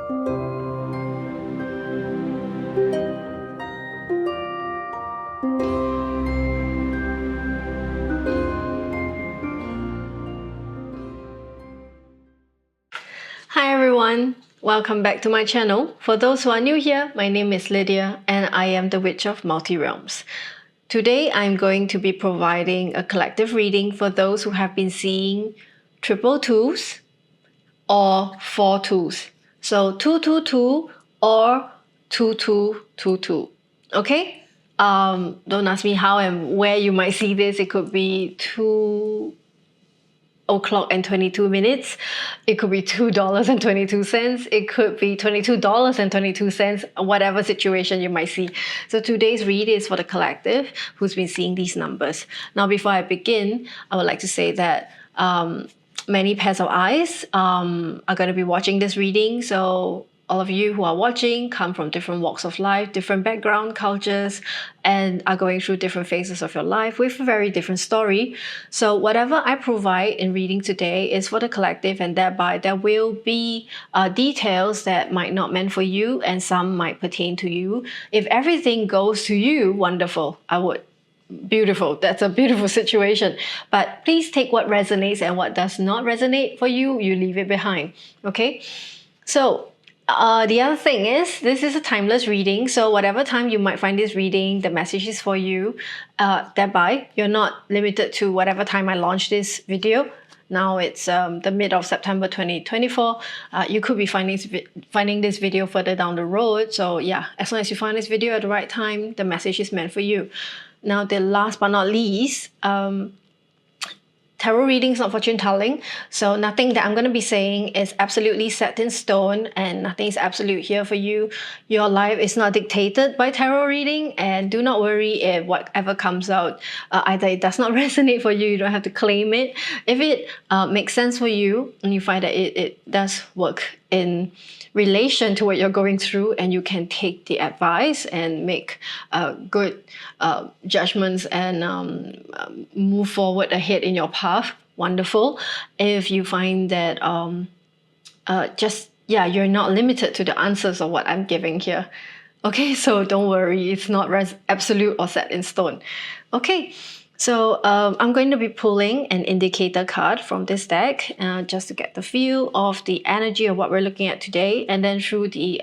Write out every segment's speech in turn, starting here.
Hi everyone, welcome back to my channel. For those who are new here, my name is Lydia and I am the Witch of Multirealms. Today I'm going to be providing a collective reading for those who have been seeing triple twos or four twos. So 222 or 2222. Okay? Don't ask me how and where you might see this. It could be 2:22. It could be $2.22. It could be $22.22, whatever situation you might see. So today's read is for the collective who's been seeing these numbers. Now, before I begin, I would like to say that many pairs of eyes are going to be watching this reading. So all of you who are watching come from different walks of life, different background, cultures, and are going through different phases of your life with a very different story. So whatever I provide in reading today is for the collective, and thereby there will be details that might not meant for you and some might pertain to you. If everything goes to you, wonderful. Beautiful. That's a beautiful situation. But please take what resonates, and what does not resonate for you, you leave it behind. Okay? So the other thing is, this is a timeless reading. So whatever time you might find this reading, the message is for you. Thereby, you're not limited to whatever time I launch this video. Now it's the mid of September 2024. You could be finding this video further down the road. So yeah, as long as you find this video at the right time, the message is meant for you. Now, the last but not least, tarot readings, not fortune telling. So nothing that I'm going to be saying is absolutely set in stone, and nothing is absolute here for you. Your life is not dictated by tarot reading, and do not worry if whatever comes out, either it does not resonate for you, you don't have to claim it. If it makes sense for you and you find that it does work in relation to what you're going through, and you can take the advice and make good judgments and move forward ahead in your path, wonderful. If you find that you're not limited to the answers of what I'm giving here, okay, so don't worry, it's not absolute or set in stone. Okay, so I'm going to be pulling an indicator card from this deck just to get the feel of the energy of what we're looking at today. And then through the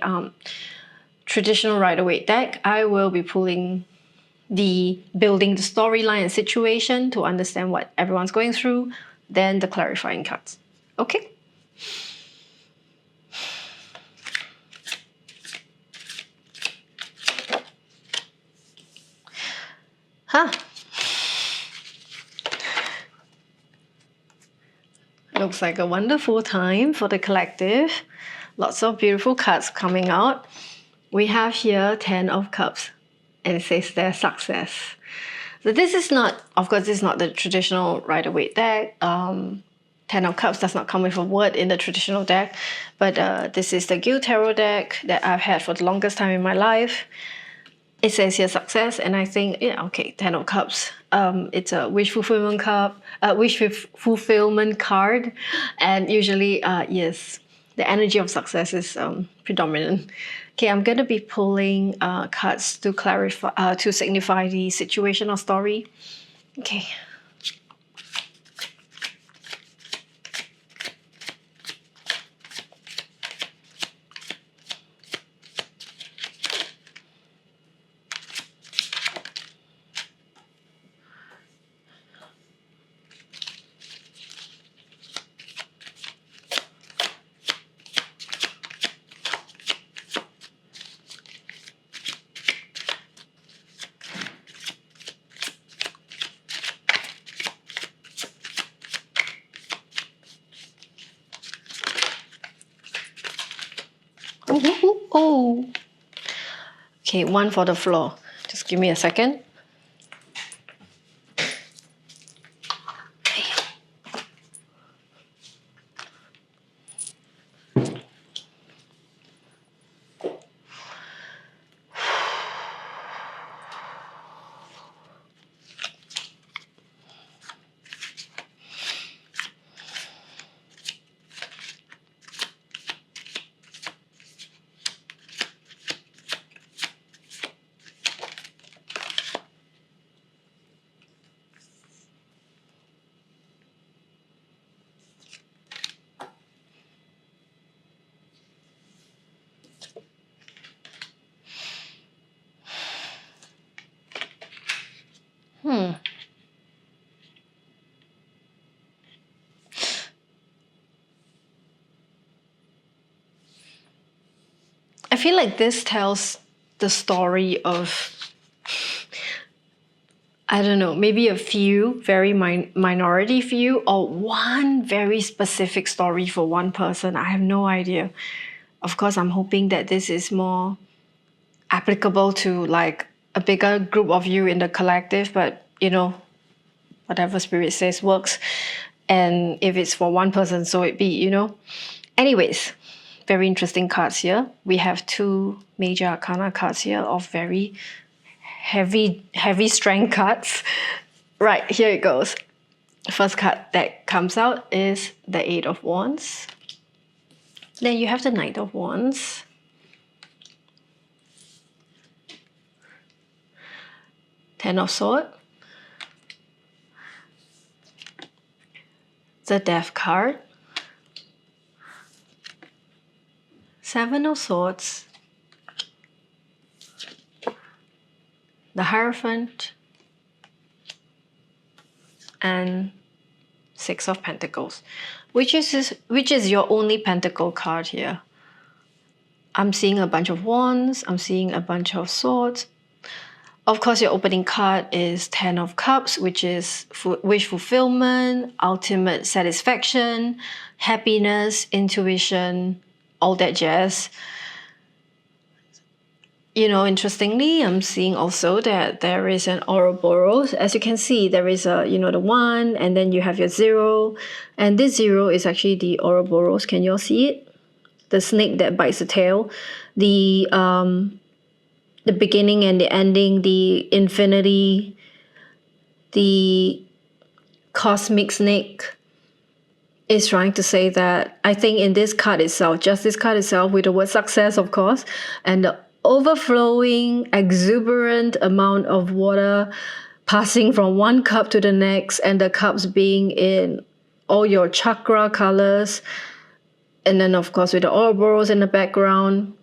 traditional Rider-Waite deck, I will be pulling building the storyline and situation to understand what everyone's going through, then the clarifying cards. Okay? Looks like a wonderful time for the collective. Lots of beautiful cards coming out. We have here 10 of Cups, and it says their success. So this is not, of course, this is not the traditional Rider-Waite deck. 10 of Cups does not come with a word in the traditional deck, but this is the Gil Tarot deck that I've had for the longest time in my life. It says here success, and I think, yeah, okay, 10 of Cups. It's a wish fulfillment card, and usually, yes, the energy of success is predominant. Okay, I'm going to be pulling cards to clarify, to signify the situation or story. Okay. Oh. Okay, one for the floor. Just give me a second. I feel like this tells the story of, I don't know, maybe a few, very minority few, or one very specific story for one person. I have no idea. Of course, I'm hoping that this is more applicable to like a bigger group of you in the collective, but you know, whatever spirit says works. And if it's for one person, so it be, you know. Anyways, very interesting cards here. We have two major arcana cards here of very heavy strength cards. Right, here it goes. First card that comes out is the Eight of Wands. Then you have the Knight of Wands. Ten of Swords. The Death card. Seven of Swords. The Hierophant. And Six of Pentacles. Which is your only Pentacle card here? I'm seeing a bunch of Wands. I'm seeing a bunch of Swords. Of course, your opening card is Ten of Cups, which is wish fulfillment, ultimate satisfaction, happiness, intuition, all that jazz. You know, interestingly, I'm seeing also that there is an Ouroboros. As you can see, there is a, you know, the 1, and then you have your 0. And this 0 is actually the Ouroboros. Can you all see it? The snake that bites the tail. The beginning and the ending, the infinity, the cosmic snake is trying to say that, I think in this card itself, just this card itself with the word success, of course, and the overflowing, exuberant amount of water passing from one cup to the next, and the cups being in all your chakra colors, and then of course with the Ouroboros in the background.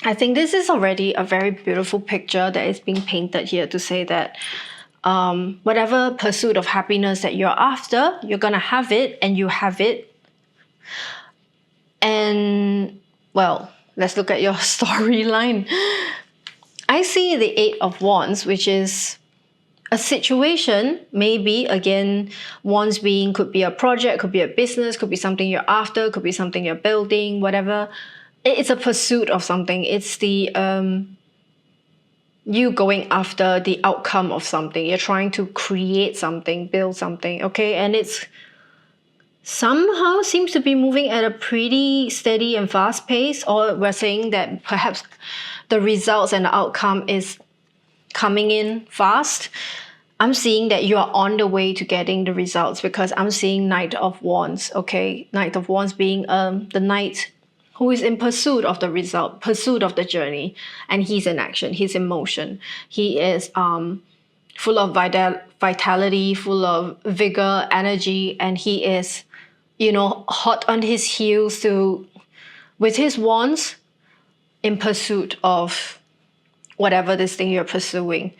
I think this is already a very beautiful picture that is being painted here to say that whatever pursuit of happiness that you're after, you're gonna have it, and you have it. And well, let's look at your storyline. I see the Eight of Wands, which is a situation, maybe, again, wands being, could be a project, could be a business, could be something you're after, could be something you're building, whatever. It's a pursuit of something. It's the you going after the outcome of something. You're trying to create something, build something, okay? And it's somehow seems to be moving at a pretty steady and fast pace, or we're saying that perhaps the results and the outcome is coming in fast. I'm seeing that you are on the way to getting the results, because I'm seeing Knight of Wands, okay? Knight of Wands being the knight who is in pursuit of the result, pursuit of the journey, and he's in action, he's in motion. He is full of vitality, full of vigor, energy, and he is, you know, hot on his heels with his wands in pursuit of whatever this thing you're pursuing.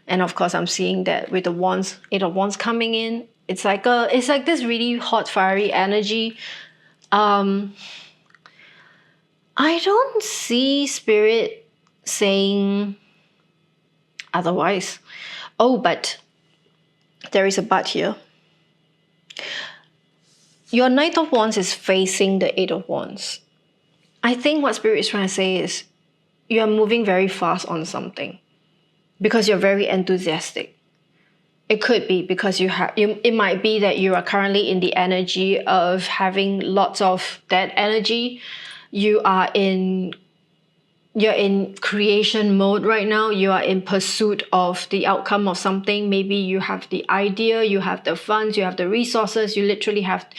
And of course, I'm seeing that with the wands, Eight of Wands coming in, it's like this really hot, fiery energy. I don't see Spirit saying otherwise. Oh, but there is a but here. Your Knight of Wands is facing the Eight of Wands. I think what Spirit is trying to say is you are moving very fast on something because you're very enthusiastic. It could be because it might be that you are currently in the energy of having lots of that energy. You're in creation mode right now. You are in pursuit of the outcome of something. Maybe you have the idea, you have the funds, you have the resources. You literally have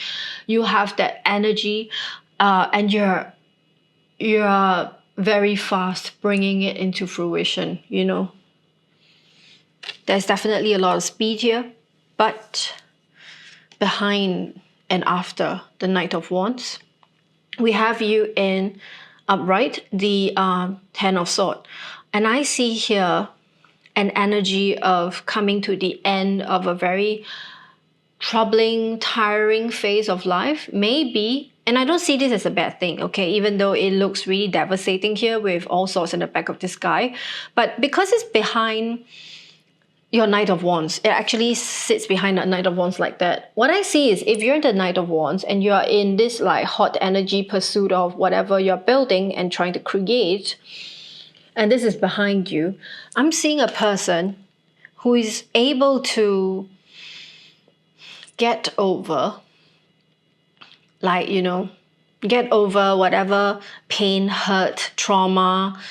that energy, and you're very fast bringing it into fruition. You know, there's definitely a lot of speed here, but behind and after the Knight of Wands, we have you in upright, the Ten of Swords. And I see here an energy of coming to the end of a very troubling, tiring phase of life. Maybe, and I don't see this as a bad thing, okay, even though it looks really devastating here with all sorts in the back of the sky. But because it's behind your Knight of Wands, it actually sits behind that Knight of Wands like that. What I see is if you're in the Knight of Wands and you're in this like hot energy pursuit of whatever you're building and trying to create, and this is behind you, I'm seeing a person who is able to get over, like, get over whatever pain, hurt, trauma,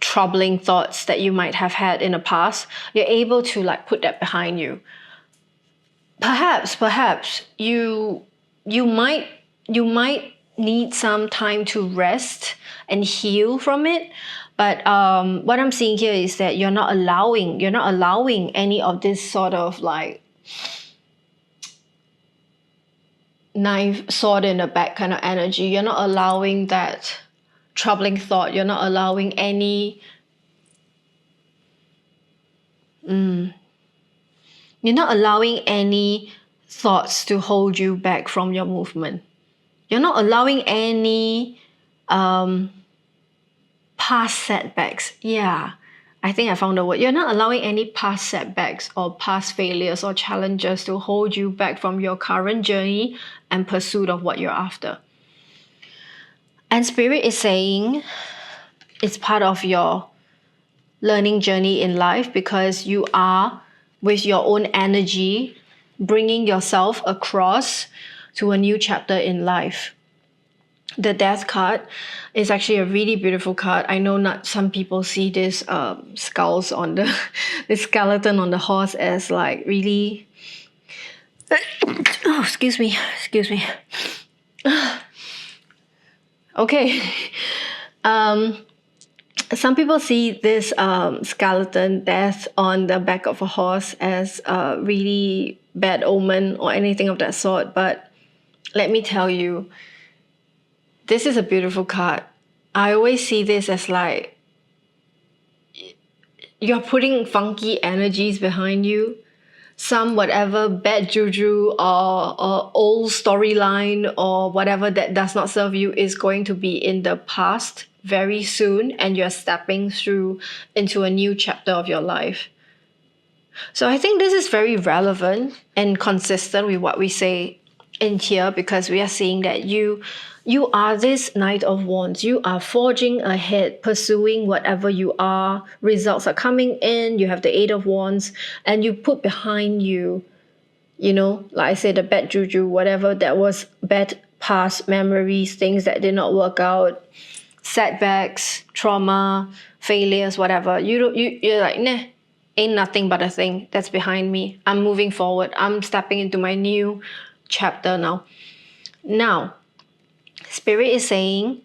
troubling thoughts that you might have had in the past. You're able to like put that behind you. Perhaps you might need some time to rest and heal from it. But what I'm seeing here is that you're not allowing any of this sort of like knife, sword in the back kind of energy. You're not allowing that troubling thought. You're not allowing any thoughts to hold you back from your movement. You're not allowing any past setbacks. Yeah, I think I found the word. You're not allowing any past setbacks or past failures or challenges to hold you back from your current journey and pursuit of what you're after. And Spirit is saying it's part of your learning journey in life, because you are, with your own energy, bringing yourself across to a new chapter in life. The Death card is actually a really beautiful card. I know not some people see this skulls on the skeleton on the horse as like really oh, excuse me. Okay. Some people see this skeleton death on the back of a horse as a really bad omen or anything of that sort. But let me tell you, this is a beautiful card. I always see this as like you're putting funky energies behind you. Some whatever bad juju or old storyline or whatever that does not serve you is going to be in the past very soon, and you're stepping through into a new chapter of your life. So I think this is very relevant and consistent with what we say in here, because we are seeing that you are this Knight of Wands. You are forging ahead, pursuing whatever you are. Results are coming in. You have the Eight of Wands, and you put behind you, like I said, the bad juju, whatever that was bad past memories, things that did not work out, setbacks, trauma, failures, whatever. You're like, nah, ain't nothing but a thing that's behind me. I'm moving forward. I'm stepping into my new chapter now. Now, Spirit is saying,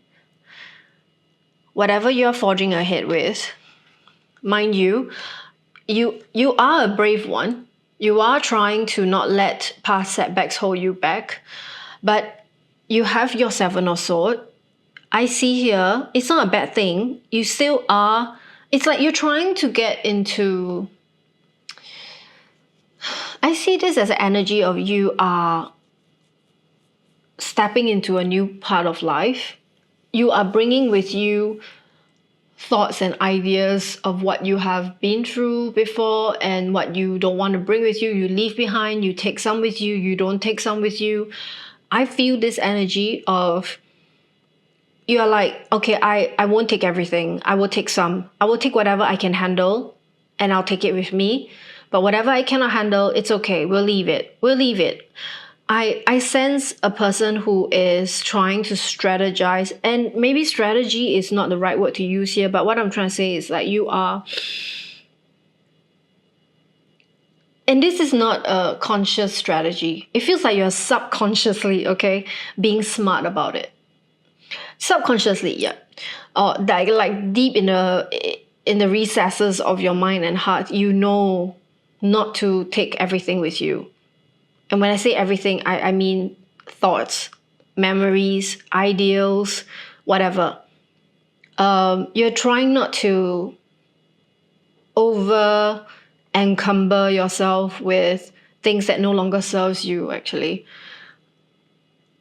whatever you're forging ahead with, mind you are a brave one. You are trying to not let past setbacks hold you back, but you have your Seven of Swords. I see here, it's not a bad thing. You still are, it's like you're trying to get into, I see this as an energy of you are stepping into a new part of life. You are bringing with you thoughts and ideas of what you have been through before and what you don't want to bring with you. You leave behind, you take some with you, you don't take some with you. I feel this energy of you're like, okay, I won't take everything. I will take some. I will take whatever I can handle and I'll take it with me. But whatever I cannot handle, it's okay. We'll leave it. I sense a person who is trying to strategize, and maybe strategy is not the right word to use here, but what I'm trying to say is like you are, and this is not a conscious strategy. It feels like you're subconsciously, okay, being smart about it. Subconsciously, yeah. Or like deep in the recesses of your mind and heart, you know not to take everything with you. And when I say everything, I mean thoughts, memories, ideals, whatever. You're trying not to over encumber yourself with things that no longer serves you, actually.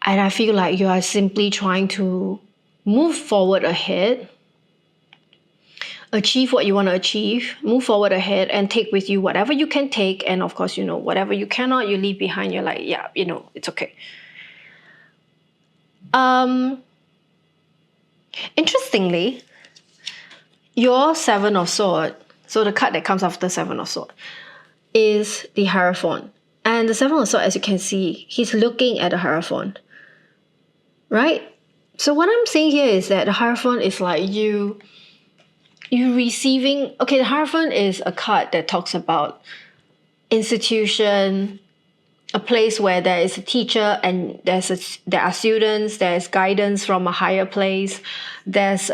And I feel like you are simply trying to move forward ahead, achieve what you want to achieve, move forward ahead, and take with you whatever you can take. And of course, whatever you cannot, you leave behind. You're like, yeah, it's okay. Interestingly, your Seven of Swords, so the card that comes after Seven of Swords, is the Hierophant. And the Seven of Swords, as you can see, he's looking at the Hierophant, right? So what I'm saying here is that the Hierophant is like you receiving. Okay, the Hierophant is a card that talks about institution, a place where there is a teacher and there are students, there's guidance from a higher place, there's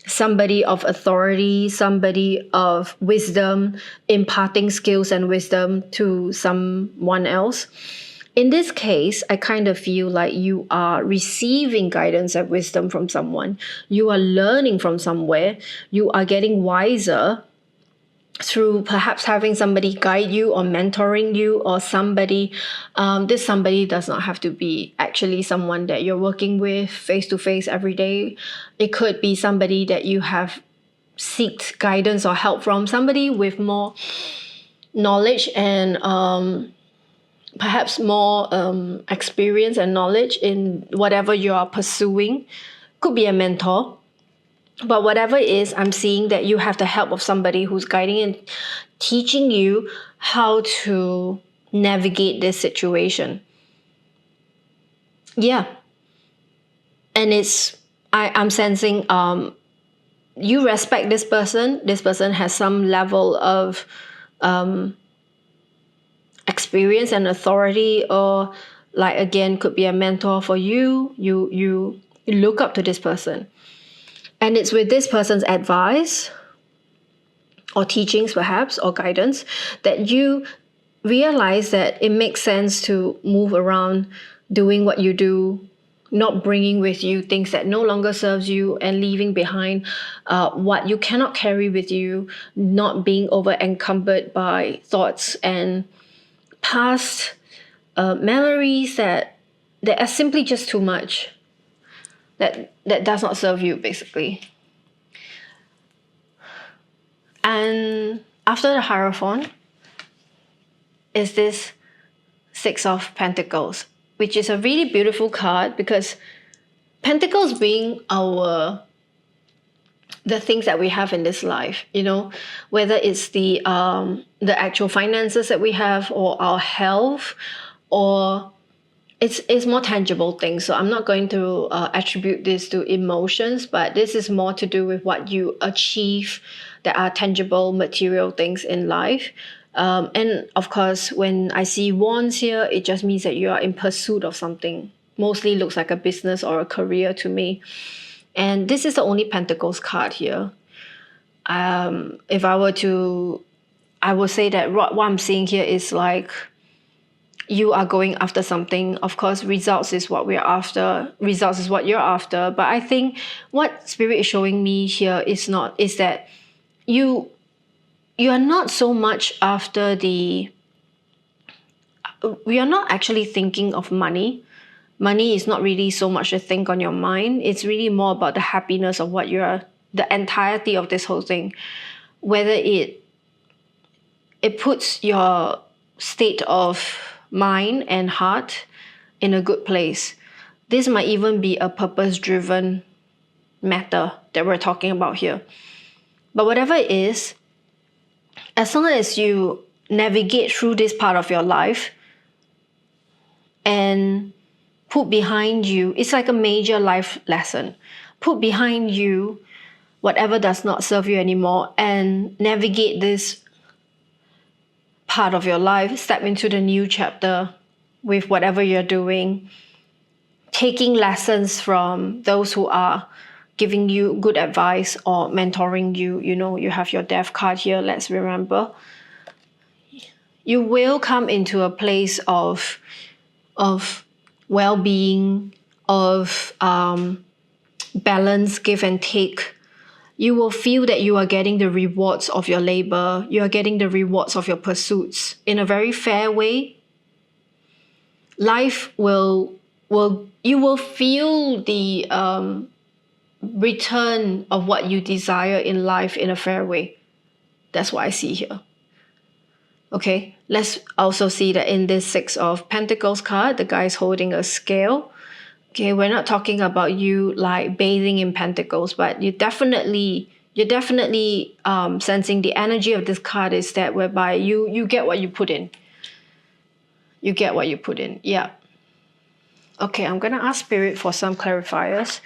somebody of authority, somebody of wisdom, imparting skills and wisdom to someone else. In this case, I kind of feel like you are receiving guidance and wisdom from someone. You are learning from somewhere. You are getting wiser through perhaps having somebody guide you or mentoring you, or somebody. This somebody does not have to be actually someone that you're working with face to face every day. It could be somebody that you have sought guidance or help from, somebody with more knowledge and perhaps more experience and knowledge in whatever you are pursuing. Could be a mentor. But whatever it is, I'm seeing that you have the help of somebody who's guiding and teaching you how to navigate this situation. Yeah. And I'm sensing you respect this person. This person has some level of experience and authority, or like, again, could be a mentor for you. You look up to this person. And it's with this person's advice or teachings, perhaps, or guidance, that you realize that it makes sense to move around doing what you do, not bringing with you things that no longer serves you, and leaving behind what you cannot carry with you, not being over encumbered by thoughts and past memories that are simply just too much. That does not serve you, basically. And after the Hierophant is this Six of Pentacles, which is a really beautiful card, because Pentacles being the things that we have in this life, whether it's the actual finances that we have, or our health, or it's more tangible things. So I'm not going to attribute this to emotions, but this is more to do with what you achieve that are tangible material things in life. And of course, when I see wands here, it just means that you are in pursuit of something. Mostly looks like a business or a career to me. And this is the only Pentacles card here. If I were to, I would say that what I'm seeing here is like, you are going after something. Of course, results is what we're after. Results is what you're after. But I think what Spirit is showing me here is that you are not so much after we are not actually thinking of money. Money is not really so much a thing on your mind. It's really more about the happiness of the entirety of this whole thing. Whether it puts your state of mind and heart in a good place. This might even be a purpose-driven matter that we're talking about here. But whatever it is, as long as you navigate through this part of your life and put behind you, it's like a major life lesson. Put behind you whatever does not serve you anymore and navigate this part of your life, step into the new chapter with whatever you're doing, taking lessons from those who are giving you good advice or mentoring you. You have your Death card here, let's remember. You will come into a place of well-being, of balance, give and take. you will feel that you are getting the rewards of your labor. You are getting the rewards of your pursuits in a very fair way. Life you will feel the return of what you desire in life in a fair way. That's what I see here. Okay, let's also see that in this Six of Pentacles card, the guy is holding a scale. Okay, we're not talking about you like bathing in pentacles, but you're definitely sensing the energy of this card is that whereby you get what you put in. You get what you put in. Yeah. Okay, I'm gonna ask Spirit for some clarifiers.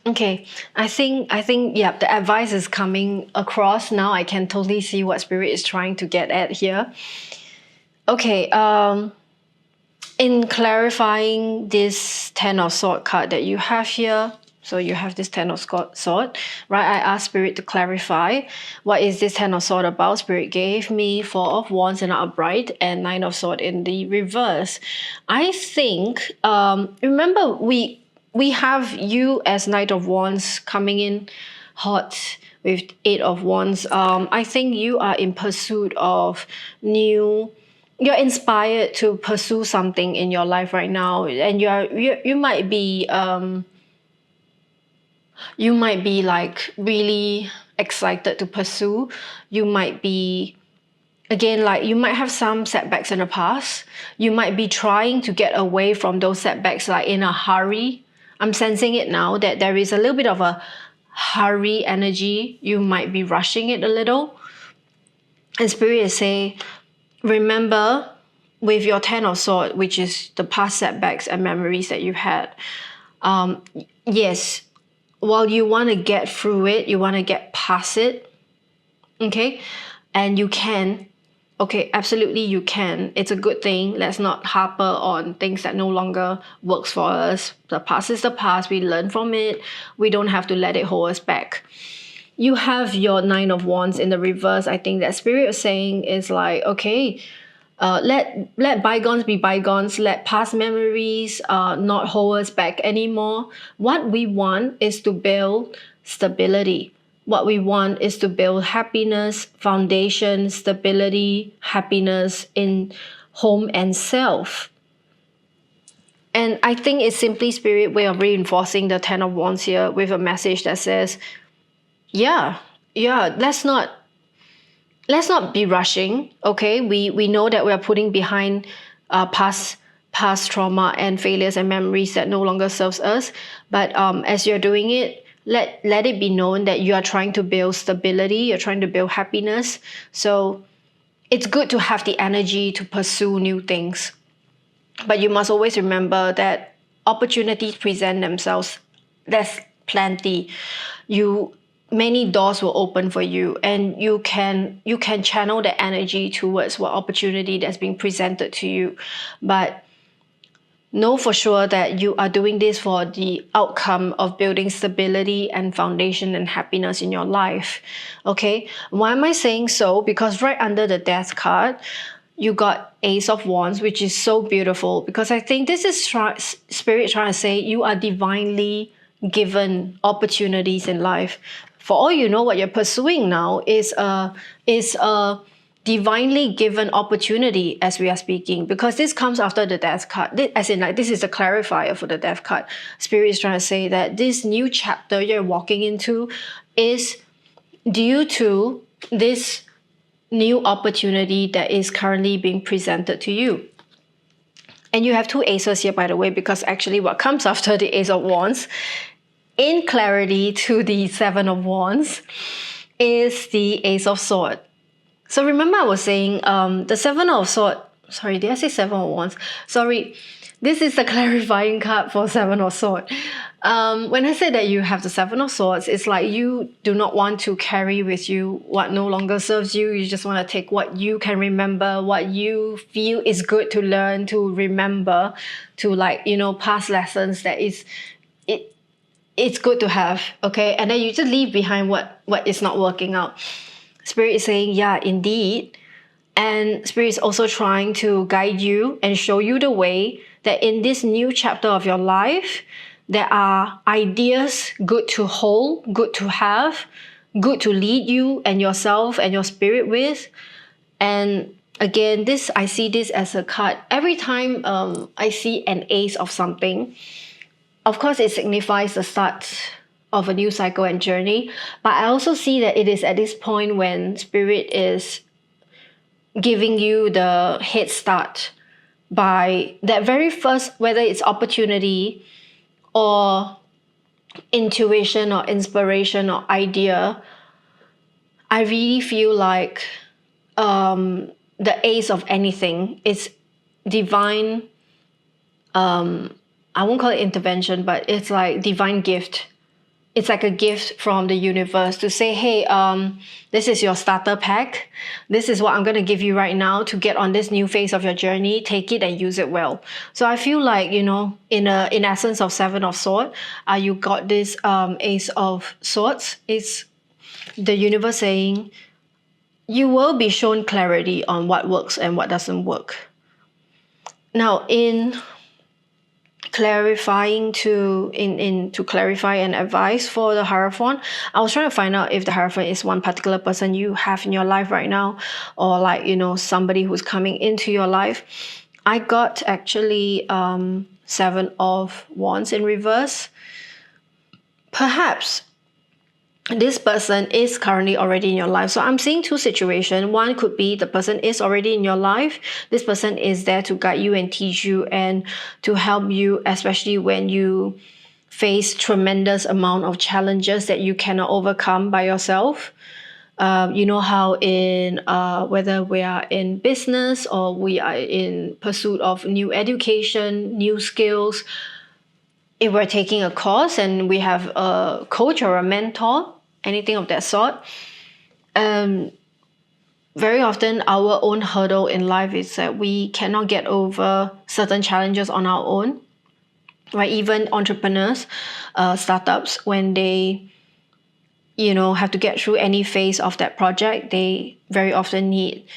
Okay, I think yeah, the advice is coming across now. I can totally see what Spirit is trying to get at here. Okay, in clarifying this Ten of Swords card that you have here, so you have this Ten of Swords, right? I asked Spirit to clarify what is this Ten of Swords about. Spirit gave me Four of Wands in the upright and Nine of Swords in the reverse. I think, remember we have you as Knight of Wands coming in hot with Eight of Wands. I think you are in pursuit of you're inspired to pursue something in your life right now, and you might be like really excited to pursue. You might be, again, like you might have some setbacks in the past. You might be trying to get away from those setbacks like in a hurry. I'm sensing it now that there is a little bit of a hurry energy. You might be rushing it a little. And Spirit is saying, remember with your Ten of Swords, which is the past setbacks and memories that you've had, yes, while you want to get through it, you want to get past it, okay? And you can. Okay, absolutely you can. It's a good thing. Let's not harper on things that no longer works for us. The past is the past. We learn from it. We don't have to let it hold us back. You have your Nine of Wands in the reverse. I think that Spirit is saying is like, okay, let bygones be bygones. Let past memories not hold us back anymore. What we want is to build stability. What we want is to build happiness, foundation, stability, happiness in home and self. And I think it's simply Spirit way of reinforcing the Ten of Wands here with a message that says, yeah, let's not be rushing, okay? We know that we are putting behind past trauma and failures and memories that no longer serves us. But as you're doing it, let it be known that you are trying to build stability, you're trying to build happiness. So it's good to have the energy to pursue new things. But you must always remember that opportunities present themselves. There's plenty. Many doors will open for you, and you can channel the energy towards what opportunity that's being presented to you. But know for sure that you are doing this for the outcome of building stability and foundation and happiness in your life. Okay? Why am I saying so? Because right under the Death card, you got Ace of Wands, which is so beautiful, because I think this is Spirit trying to say you are divinely given opportunities in life. For all you know, what you're pursuing now is a divinely given opportunity as we are speaking, because this comes after the Death card. As in, like, this is the clarifier for the Death card. Spirit is trying to say that this new chapter you're walking into is due to this new opportunity that is currently being presented to you. And you have two aces here, by the way, because actually what comes after the Ace of Wands, in clarity to the Seven of Wands, is the Ace of Swords. So remember I was saying the Seven of Swords, sorry, did I say Seven of Wands? Sorry, this is the clarifying card for Seven of Swords. When I say that you have the Seven of Swords, it's like you do not want to carry with you what no longer serves you. You just want to take what you can remember, what you feel is good to learn, to remember, to, like, you know, past lessons that it's good to have, okay? And then you just leave behind what is not working out. Spirit is saying, yeah, indeed. And Spirit is also trying to guide you and show you the way that in this new chapter of your life, there are ideas good to hold, good to have, good to lead you and yourself and your spirit with. And again, I see this as a card. Every time I see an ace of something, of course, it signifies the start of a new cycle and journey. But I also see that it is at this point when Spirit is giving you the head start by that very first, whether it's opportunity or intuition or inspiration or idea. I really feel like the ace of anything is divine. I won't call it intervention, but it's like divine gift. It's like a gift from the universe to say, hey, this is your starter pack. This is what I'm going to give you right now to get on this new phase of your journey. Take it and use it well. So I feel like, you know, in essence of Seven of Swords, you got this Ace of Swords. It's the universe saying you will be shown clarity on what works and what doesn't work. Now, in clarifying to clarify and advise for the Hierophant, I was trying to find out if the Hierophant is one particular person you have in your life right now, or, like, you know, somebody who's coming into your life. I got actually Seven of Wands in reverse. Perhaps this person is currently already in your life. So I'm seeing two situations. One could be the person is already in your life. This person is there to guide you and teach you and to help you, especially when you face tremendous amount of challenges that you cannot overcome by yourself. You know how in whether we are in business or we are in pursuit of new education, new skills, if we're taking a course and we have a coach or a mentor, anything of that sort, very often our own hurdle in life is that we cannot get over certain challenges on our own, right? Even entrepreneurs, startups, when they, you know, have to get through any phase of that project, they very often need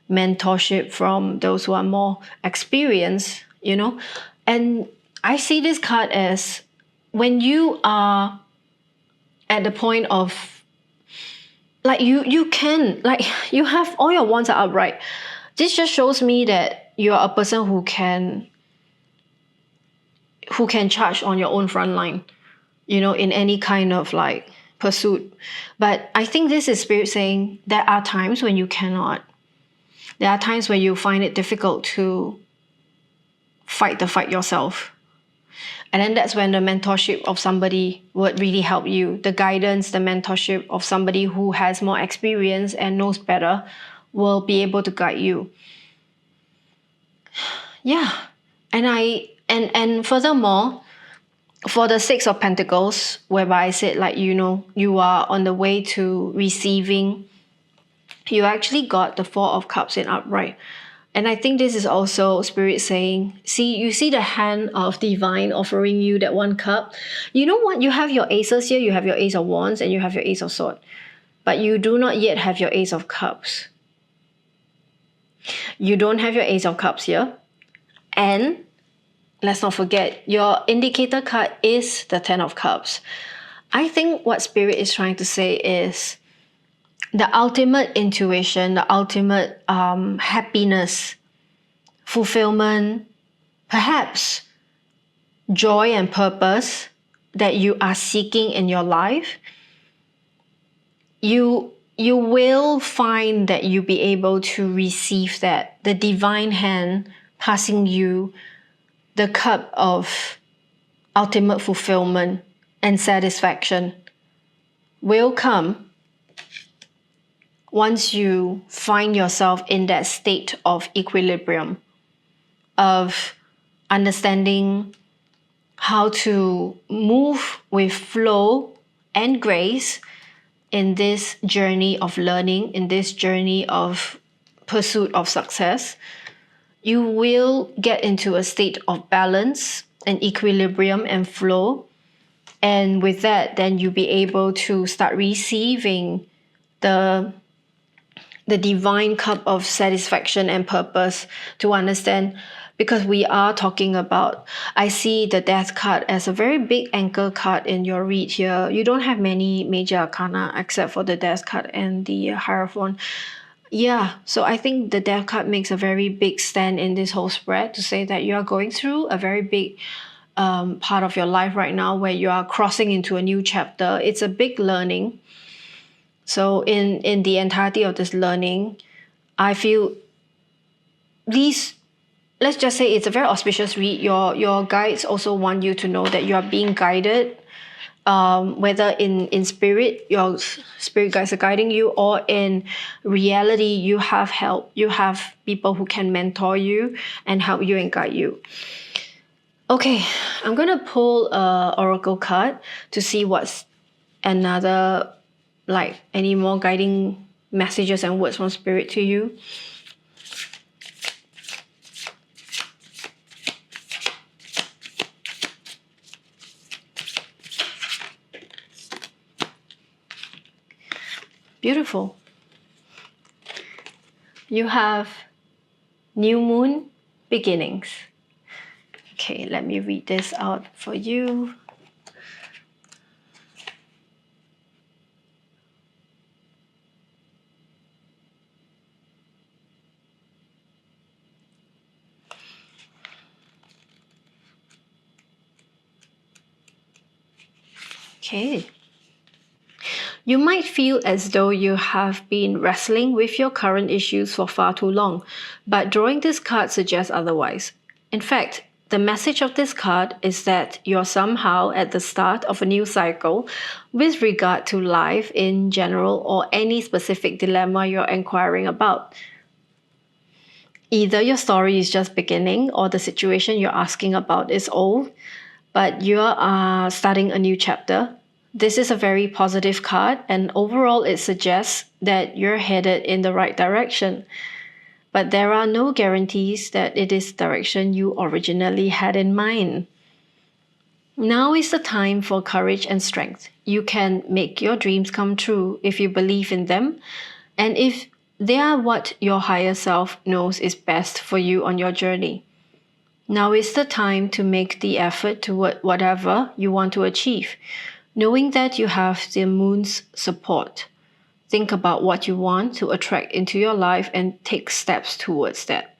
mentorship from those who are more experienced, you know. And I see this card as when you are at the point of, like, you can, like, you have all your wands are upright. This just shows me that you're a person who can charge on your own front line, you know, in any kind of, like, pursuit. But I think this is Spirit saying there are times when you cannot. There are times when you find it difficult to fight the fight yourself. And then that's when the mentorship of somebody would really help you. The guidance, the mentorship of somebody who has more experience and knows better will be able to guide you. Yeah. And furthermore, for the Six of Pentacles, whereby I said, like, you know, you are on the way to receiving, you actually got the Four of Cups in upright. And I think this is also Spirit saying, see, you see the hand of divine offering you that one cup. You know what? You have your aces here. You have your Ace of Wands and you have your Ace of Swords. But you do not yet have your Ace of Cups. You don't have your Ace of Cups here. And let's not forget, your indicator card is the Ten of Cups. I think what Spirit is trying to say is the ultimate intuition, the ultimate happiness, fulfillment, perhaps joy and purpose that you are seeking in your life, you will find that you'll be able to receive that. The divine hand passing you the cup of ultimate fulfillment and satisfaction will come once you find yourself in that state of equilibrium, of understanding how to move with flow and grace in this journey of learning, in this journey of pursuit of success. You will get into a state of balance and equilibrium and flow. And with that, then you'll be able to start receiving the divine cup of satisfaction and purpose, to understand, because we are talking about, I see the Death card as a very big anchor card in your read here. You don't have many major arcana except for the Death card and the Hierophant. Yeah, so I think the Death card makes a very big stand in this whole spread to say that you are going through a very big part of your life right now where you are crossing into a new chapter. It's a big learning. So in the entirety of this learning, I feel these, let's just say it's a very auspicious read. Your guides also want you to know that you are being guided, whether in spirit, your spirit guides are guiding you, or in reality, you have help. You have people who can mentor you and help you and guide you. Okay, I'm going to pull an oracle card to see what's another, like any more guiding messages and words from spirit to you. Beautiful. You have new moon beginnings. Okay, let me read this out for you. Okay. You might feel as though you have been wrestling with your current issues for far too long, but drawing this card suggests otherwise. In fact, the message of this card is that you're somehow at the start of a new cycle with regard to life in general or any specific dilemma you're inquiring about. Either your story is just beginning or the situation you're asking about is old, but you are starting a new chapter. This is a very positive card, and overall it suggests that you're headed in the right direction. But there are no guarantees that it is the direction you originally had in mind. Now is the time for courage and strength. You can make your dreams come true if you believe in them, and if they are what your higher self knows is best for you on your journey. Now is the time to make the effort toward whatever you want to achieve, knowing that you have the moon's support. Think about what you want to attract into your life and take steps towards that.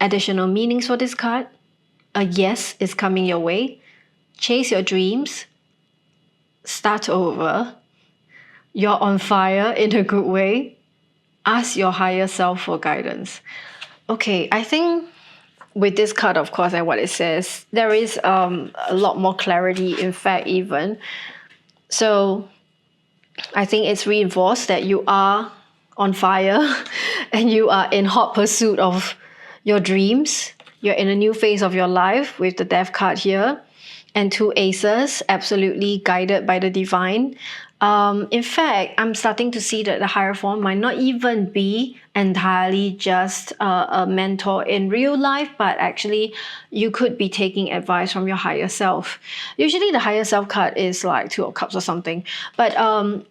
Additional meanings for this card: a yes is coming your way. Chase your dreams. Start over. You're on fire in a good way. Ask your higher self for guidance. Okay, I think with this card, of course, and what it says, there is a lot more clarity, in fact, even. So I think it's reinforced that you are on fire and you are in hot pursuit of your dreams. You're in a new phase of your life with the Death card here and two aces, absolutely guided by the divine. In fact, I'm starting to see that the higher form might not even be entirely just a mentor in real life, but actually you could be taking advice from your higher self. Usually the higher self card is like Two of Cups or something, but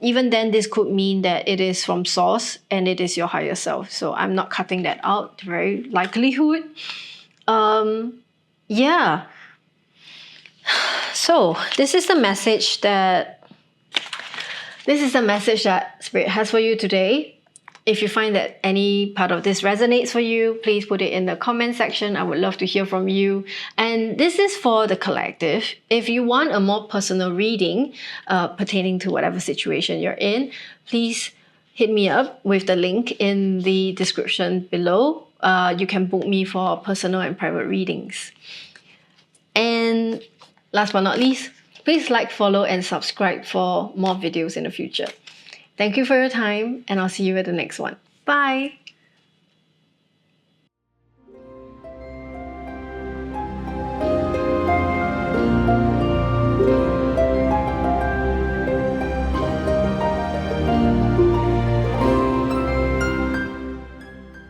even then this could mean that it is from source and it is your higher self. So I'm not cutting that out, very likelihood. Yeah. So this is the message that Spirit has for you today. If you find that any part of this resonates for you, please put it in the comment section. I would love to hear from you. And this is for the collective. If you want a more personal reading pertaining to whatever situation you're in, please hit me up with the link in the description below. You can book me for personal and private readings. And last but not least, please like, follow, and subscribe for more videos in the future. Thank you for your time, and I'll see you at the next one. Bye!